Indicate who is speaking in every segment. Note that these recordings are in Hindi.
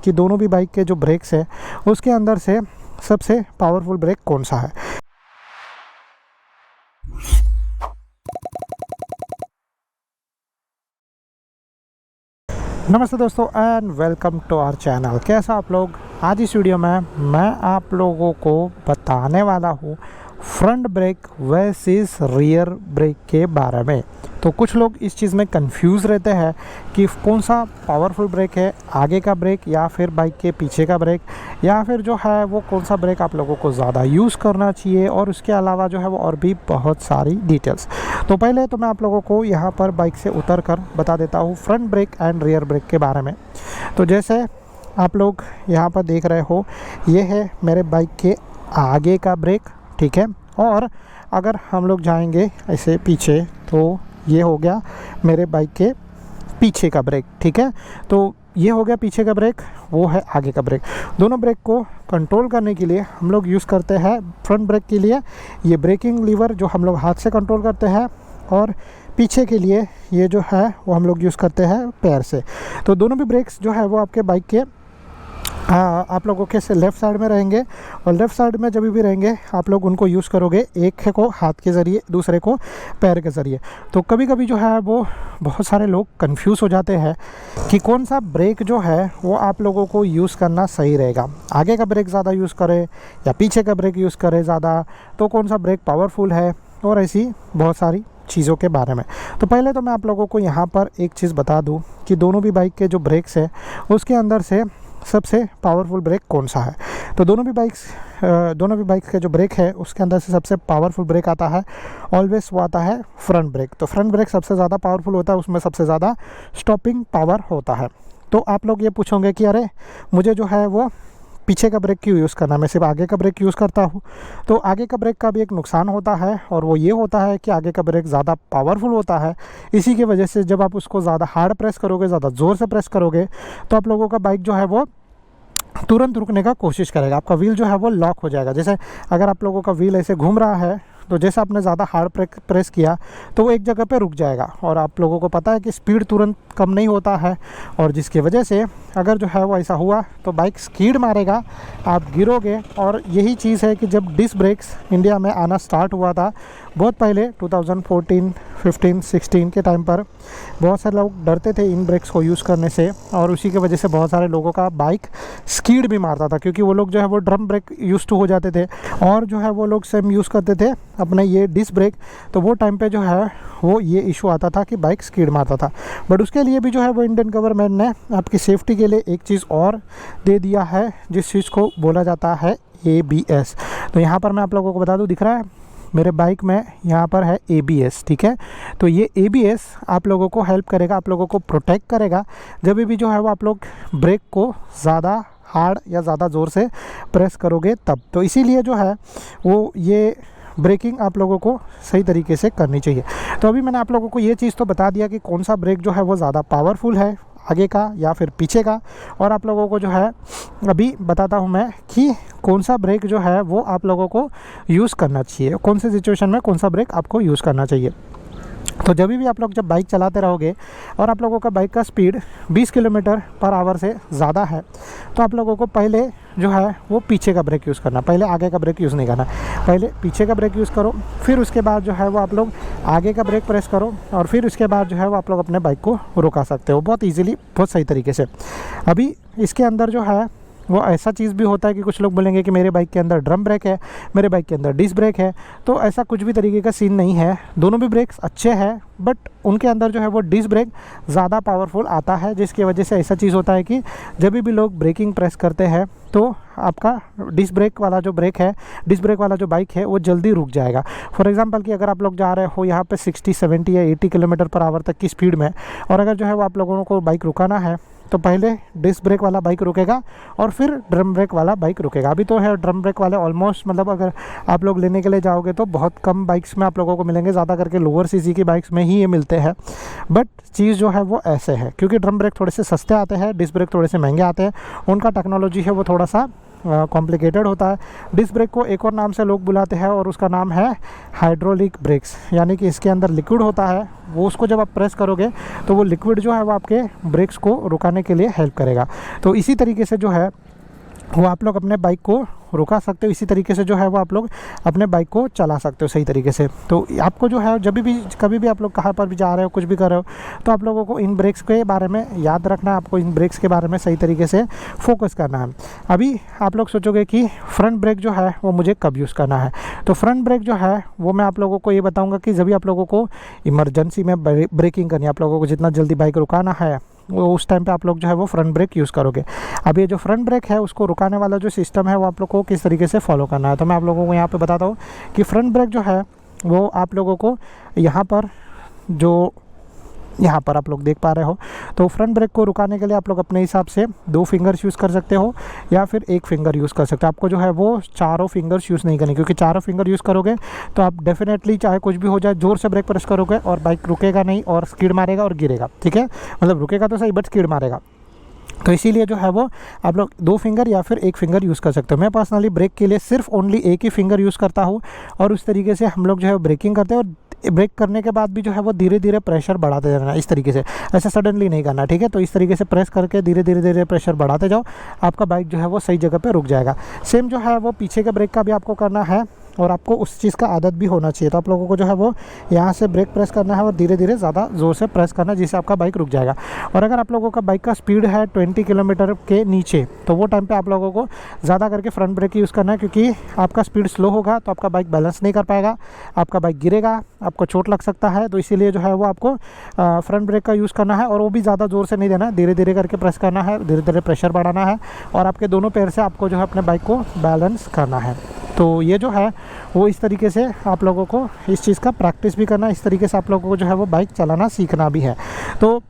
Speaker 1: कि दोनों भी बाइक के जो ब्रेक्स है उसके अंदर से सबसे पावरफुल ब्रेक कौन सा है। नमस्ते दोस्तों and welcome to our channel. कैसा आप लोग। आज इस वीडियो में मैं आप लोगों को बताने वाला हूँ front brake versus rear brake के बारे में। तो कुछ लोग इस चीज़ में कंफ्यूज रहते हैं कि कौन सा पावरफुल ब्रेक है, आगे का ब्रेक या फिर बाइक के पीछे का ब्रेक, या फिर जो है वो कौन सा ब्रेक आप लोगों को ज़्यादा यूज़ करना चाहिए, और उसके अलावा जो है वो और भी बहुत सारी डिटेल्स। तो पहले तो मैं आप लोगों को यहाँ पर बाइक से उतर कर बता देता हूँ front brake and rear brake के बारे में। तो जैसे आप लोग यहाँ पर देख रहे हो, ये है मेरे बाइक के आगे का ब्रेक, ठीक है। और अगर हम लोग जाएंगे ऐसे पीछे तो ये हो गया मेरे बाइक के पीछे का ब्रेक, ठीक है। तो ये हो गया पीछे का ब्रेक, वो है आगे का ब्रेक। दोनों ब्रेक को कंट्रोल करने के लिए हम लोग यूज़ करते हैं फ्रंट ब्रेक के लिए ये ब्रेकिंग लीवर जो हम लोग हाथ से कंट्रोल करते हैं, और पीछे के लिए ये जो है वो हम लोग यूज़ करते हैं पैर से। तो दोनों भी ब्रेक्स जो है वो आपके बाइक के आप लोगों के से लेफ़्ट साइड में रहेंगे, और लेफ़्ट साइड में जब भी रहेंगे आप लोग उनको यूज़ करोगे, एक को हाथ के ज़रिए दूसरे को पैर के ज़रिए। तो कभी कभी जो है वो बहुत सारे लोग कंफ्यूज हो जाते हैं कि कौन सा ब्रेक जो है वो आप लोगों को यूज़ करना सही रहेगा, आगे का ब्रेक ज़्यादा यूज़ करें या पीछे का ब्रेक यूज़ करें ज़्यादा, तो कौन सा ब्रेक पावरफुल है, और ऐसी बहुत सारी चीज़ों के बारे में। तो पहले तो मैं आप लोगों को यहाँ पर एक चीज़ बता दूँ कि दोनों भी बाइक के जो ब्रेक्स है उसके अंदर से सबसे पावरफुल ब्रेक कौन सा है। तो दोनों भी बाइक्स के जो ब्रेक है उसके अंदर से सबसे पावरफुल ब्रेक आता है ऑलवेज, वो आता है फ्रंट ब्रेक। तो फ्रंट ब्रेक सबसे ज़्यादा पावरफुल होता है, उसमें सबसे ज़्यादा स्टॉपिंग पावर होता है। तो आप लोग ये पूछोगे कि अरे मुझे जो है वो पीछे का ब्रेक क्यों यूज़ करना, मैं सिर्फ आगे का ब्रेक यूज़ करता हूँ। तो आगे का ब्रेक का भी एक नुकसान होता है, और वो ये होता है कि आगे का ब्रेक ज़्यादा पावरफुल होता है। इसी की वजह से जब आप उसको ज़्यादा हार्ड प्रेस करोगे, ज़्यादा ज़ोर से प्रेस करोगे, तो आप लोगों का बाइक जो है वो तुरंत रुकने का कोशिश करेगा, आपका व्हील जो है वो लॉक हो जाएगा। जैसे अगर आप लोगों का व्हील ऐसे घूम रहा है, तो जैसे आपने ज़्यादा हार्ड प्रेस किया तो वो एक जगह पे रुक जाएगा, और आप लोगों को पता है कि स्पीड तुरंत कम नहीं होता है, और जिसकी वजह से अगर जो है वो ऐसा हुआ तो बाइक स्कीड मारेगा, आप गिरोगे। और यही चीज़ है कि जब डिस्क ब्रेक्स इंडिया में आना स्टार्ट हुआ था बहुत पहले 2014, 15, 16 के टाइम पर, बहुत सारे लोग डरते थे इन ब्रेक्स को यूज़ करने से, और उसी की वजह से बहुत सारे लोगों का बाइक स्कीड भी मारता था, क्योंकि वो लोग जो है वो ड्रम ब्रेक यूज़ टू हो जाते थे, और जो है वो लोग सेम यूज़ करते थे अपने ये डिस्क ब्रेक। तो वो टाइम पे जो है वो ये इशू आता था कि बाइक स्कीड मारता था। बट उसके लिए भी जो है वो इंडियन गवर्नमेंट ने आपकी सेफ्टी के लिए एक चीज़ और दे दिया है, जिस चीज़ को बोला जाता है ABS। तो यहाँ पर मैं आप लोगों को बता दूँ, दिख रहा है मेरे बाइक में यहाँ पर है ABS, ठीक है। तो ये ABS आप लोगों को हेल्प करेगा, आप लोगों को प्रोटेक्ट करेगा जब भी जो है वो आप लोग ब्रेक को ज़्यादा हार्ड या ज़्यादा ज़ोर से प्रेस करोगे तब। तो इसीलिए जो है वो ये ब्रेकिंग आप लोगों को सही तरीके से करनी चाहिए। तो अभी मैंने आप लोगों को ये चीज़ तो बता दिया कि कौन सा ब्रेक जो है वो ज़्यादा पावरफुल है, आगे का या फिर पीछे का। और आप लोगों को जो है अभी बताता हूँ मैं कि कौन सा ब्रेक जो है वो आप लोगों को यूज़ करना चाहिए, कौन से सिचुएशन में कौन सा ब्रेक आपको यूज़ करना चाहिए। तो जब भी आप लोग जब बाइक चलाते रहोगे और आप लोगों का बाइक का स्पीड 20 किलोमीटर पर आवर से ज़्यादा है, तो आप लोगों को पहले जो है वो पीछे का ब्रेक यूज़ करना, पहले आगे का ब्रेक यूज़ नहीं करना। पहले पीछे का ब्रेक यूज़ करो, फिर उसके बाद जो है वो आप लोग आगे का ब्रेक प्रेस करो, और फिर उसके बाद जो है वो आप लोग अपने बाइक को रुका सकते हो बहुत ईजीली, बहुत सही तरीके से। अभी इसके अंदर जो है वो ऐसा चीज़ भी होता है कि कुछ लोग बोलेंगे कि मेरे बाइक के अंदर ड्रम ब्रेक है, मेरे बाइक के अंदर डिस्क ब्रेक है। तो ऐसा कुछ भी तरीके का सीन नहीं है, दोनों भी ब्रेक्स अच्छे हैं, बट उनके अंदर जो है वो डिस्क ब्रेक ज़्यादा पावरफुल आता है, जिसकी वजह से ऐसा चीज़ होता है कि जब भी लोग ब्रेकिंग प्रेस करते हैं तो आपका डिस्क ब्रेक वाला जो ब्रेक है, डिस्क ब्रेक वाला जो बाइक है वो जल्दी रुक जाएगा। फॉर एग्जांपल कि अगर आप लोग जा रहे हो यहाँ पे 60, 70 या 80 किलोमीटर पर आवर तक की स्पीड में, और अगर जो है वो आप लोगों को बाइक रुकाना है, तो पहले डिस्क ब्रेक वाला बाइक रुकेगा और फिर ड्रम ब्रेक वाला बाइक रुकेगा। अभी तो है ड्रम ब्रेक वाले ऑलमोस्ट, मतलब अगर आप लोग लेने के लिए जाओगे तो बहुत कम बाइक्स में आप लोगों को मिलेंगे, ज़्यादा करके लोअर सीसी की बाइक्स में ही ये मिलते हैं। बट चीज़ जो है वो ऐसे है, क्योंकि ड्रम ब्रेक थोड़े से सस्ते आते हैं, डिस्क ब्रेक थोड़े से महंगे आते हैं, उनका टेक्नोलॉजी है वो थोड़ा सा कॉम्प्लिकेटेड होता है। डिस्क ब्रेक को एक और नाम से लोग बुलाते हैं और उसका नाम है हाइड्रोलिक ब्रेक्स, यानी कि इसके अंदर लिक्विड होता है, वो उसको जब आप प्रेस करोगे तो वो लिक्विड जो है वो आपके ब्रेक्स को रुकाने के लिए हेल्प करेगा। तो इसी तरीके से जो है वो आप लोग अपने बाइक को रुका सकते हो, इसी तरीके से जो है वो आप लोग अपने बाइक को चला सकते हो सही तरीके से। तो आपको जो है जब भी कभी भी आप लोग कहाँ पर भी जा रहे हो, कुछ भी कर रहे हो, तो आप लोगों को इन ब्रेक्स के बारे में याद रखना है, आपको इन ब्रेक्स के बारे में सही तरीके से फोकस करना है। अभी आप लोग सोचोगे कि फ्रंट ब्रेक जो है वो मुझे कब यूज़ करना है, तो फ्रंट ब्रेक जो है वो मैं आप लोगों को ये बताऊँगा कि जब भी आप लोगों को इमरजेंसी में ब्रेकिंग करनी है, आप लोगों को जितना जल्दी बाइक रुकाना है वो उस टाइम पे आप लोग जो है वो फ्रंट ब्रेक यूज़ करोगे। अब ये जो फ्रंट ब्रेक है उसको रुकाने वाला जो सिस्टम है वो आप लोग को किस तरीके से फॉलो करना है, तो मैं आप लोगों को यहाँ पे बताता हूँ कि फ्रंट ब्रेक जो है वो आप लोगों को यहाँ पर आप लोग देख पा रहे हो, तो फ्रंट ब्रेक को रुकाने के लिए आप लोग अपने हिसाब से 2 फिंगर्स यूज़ कर सकते हो या फिर 1 फिंगर यूज़ कर सकते हो। आपको जो है वो चारों फिंगर्स यूज़ नहीं करनी, क्योंकि चारों फिंगर यूज़ करोगे तो आप डेफिनेटली चाहे कुछ भी हो जाए ज़ोर से ब्रेक प्रेस करोगे और बाइक रुकेगा नहीं और स्किड मारेगा और गिरेगा, ठीक है, मतलब रुकेगा तो सही बट स्किड मारेगा। तो इसीलिए जो है वो आप लोग 2 फिंगर या फिर 1 फिंगर यूज़ कर सकते हो। मैं पर्सनली ब्रेक के लिए सिर्फ ओनली 1 ही फिंगर यूज़ करता हूँ और उस तरीके से हम लोग जो है ब्रेकिंग करते हैं, और ब्रेक करने के बाद भी जो है वो धीरे धीरे प्रेशर बढ़ाते जाना इस तरीके से, ऐसे सडनली नहीं करना, ठीक है। तो इस तरीके से प्रेस करके धीरे धीरे प्रेशर बढ़ाते जाओ, आपका बाइक जो है वो सही जगह पे रुक जाएगा। सेम जो है वो पीछे के ब्रेक का भी आपको करना है और आपको उस चीज़ का आदत भी होना चाहिए। तो आप लोगों को जो है वो यहाँ से ब्रेक प्रेस करना है और धीरे धीरे ज़्यादा ज़ोर से प्रेस करना है, जिससे आपका बाइक रुक जाएगा। और अगर आप लोगों का बाइक का स्पीड है 20 किलोमीटर के नीचे, तो वो टाइम पे आप लोगों को ज़्यादा करके फ्रंट ब्रेक यूज़ करना है, क्योंकि आपका स्पीड स्लो होगा तो आपका बाइक बैलेंस नहीं कर पाएगा, आपका बाइक गिरेगा, आपको चोट लग सकता है। तो इसीलिए जो है वो आपको फ्रंट ब्रेक का यूज़ करना है और वो भी ज़्यादा ज़ोर से नहीं देना है, धीरे धीरे करके प्रेस करना है, धीरे धीरे प्रेशर बढ़ाना है और आपके दोनों पैर से आपको जो है अपने बाइक को बैलेंस करना है। तो ये जो है वो इस तरीके से आप लोगों को इस चीज़ का प्रैक्टिस भी करना है, इस तरीके से आप लोगों को जो है वो बाइक चलाना सीखना भी है। तो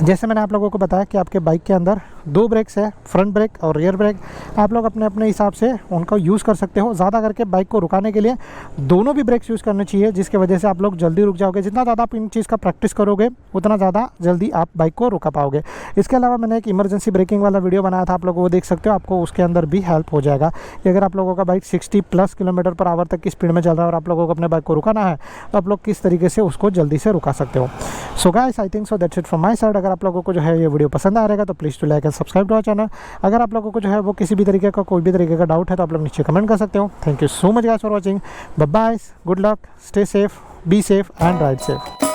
Speaker 1: जैसे मैंने आप लोगों को बताया कि आपके बाइक के अंदर 2 ब्रेक्स है, फ्रंट ब्रेक और रियर ब्रेक। आप लोग अपने अपने हिसाब से उनका यूज़ कर सकते हो। ज़्यादा करके बाइक को रुकाने के लिए दोनों भी ब्रेक्स यूज़ करने चाहिए, जिसकी वजह से आप लोग जल्दी रुक जाओगे। जितना ज़्यादा आप इन चीज़ का प्रैक्टिस करोगे उतना ज़्यादा जल्दी आप बाइक को रुका पाओगे। इसके अलावा मैंने एक इमरजेंसी ब्रेकिंग वाला वीडियो बनाया था, आप लोग वो देख सकते हो, आपको उसके अंदर भी हेल्प हो जाएगा कि अगर आप लोगों का बाइक 60+ किलोमीटर पर आवर तक की स्पीड में चल रहा है और आप लोगों को अपने बाइक को रुकाना है, तो आप लोग किस तरीके से उसको जल्दी से रुका सकते हो। So guys, I think so that's it from my side. अगर आप लोगों को जो है ये वीडियो पसंद आ रहेगा तो please to like and subscribe to our channel. अगर आप लोगों को जो है वो किसी भी तरीके का कोई भी तरीके का डाउट है तो आप लोग नीचे कमेंट कर सकते हो। Thank you so much guys for watching. Bye bye, good luck, stay safe, be safe and ride safe.